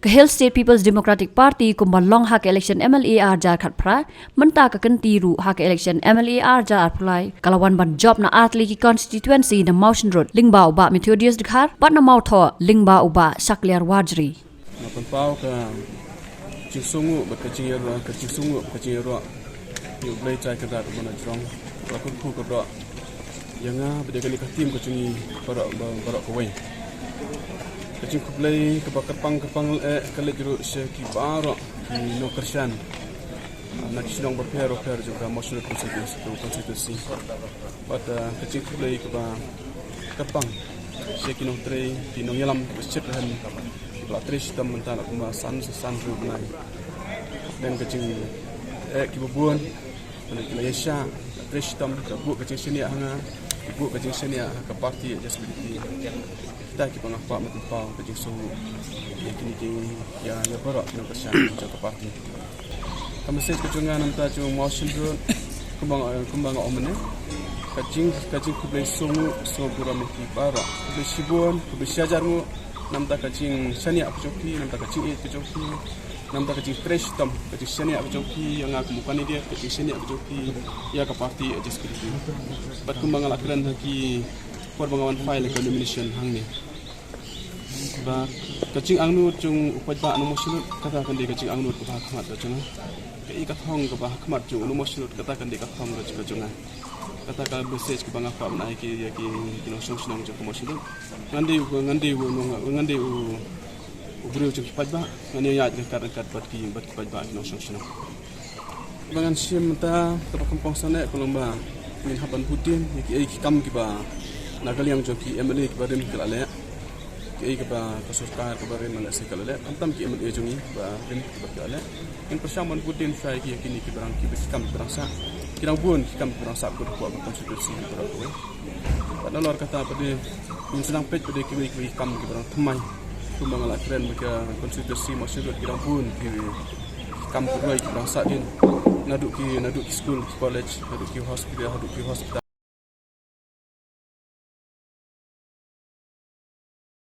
Hill State People's Democratic Party kumbalong hak election MLAR jar khat pra menta ka kan tiru hak election MLAR jar apply kalawan ban job na Artli ki constituency na Mountain Road Lingba uba Methodius dikhar bat na mau tho Lingba uba Sakliar Wajri Makan pau ka cisungu berkecil ka cisungu kecil ro yu blai cai ka da bona jrong la kun ku ka do yanga bede kali ka tim ka cungi barok ko wei kecil ku blai ka bakapang kali juru se ki baro ki no kersan na kisong berpero juga motion konstitusi but kecil ku blai ka kapang se ki no tre ki no yalam besit han la tres tam mentala kuma san ru nai dan kecil ki bubuan ki yesha tres tam ka bu kecil sini hanga bu kecil sini ka parti disability kita ki pangapa matupau kecil sungu kini ya barok no kersan ka parti kami ses kecungan namta cu motion road kumbang omene kacing kublai sungu pura mesti para kublai sibun kublai syajarmu namta kacing sania kucoki namta kacing kucoki namta kacing fresh tam kacing sania kucoki yang aku mukani dia kacing sania kucoki ya ke parti disability bat kumbang alakran haki korbangawan file ke nomination hangni ba kacing angnu cung upat ba anu mosyut katakan dia kacing angnu ke hakmat cung ke ikathong ke ba hakmat cung anu mosyut katakan dia kathong ke cung katakan message ke bangapa menai ki ya ki no solution cung mosyut ngandi ubru cung upat ba ngani ya kat bat ki upat ba no solution bangan sim ta ke kampung sana kolomba min hapan putin ki kam ki ba nagal yang joki MLA ki barim kelale ki ba kasurkar ke barim mala sekalale antam ki MLA jongi ba rim ki ba kelale in persamaan putin sai ki kini ki barang ki kam berasa kirang bun ki kam berasa ko konstitusi berapa pada luar kata pada dun sedang pej pada ki kam ki barang thmai tumbang ala keren mereka konstitusi masyarakat kirang bun ki kam ko ki berasa din naduk ki school college naduk ki hospital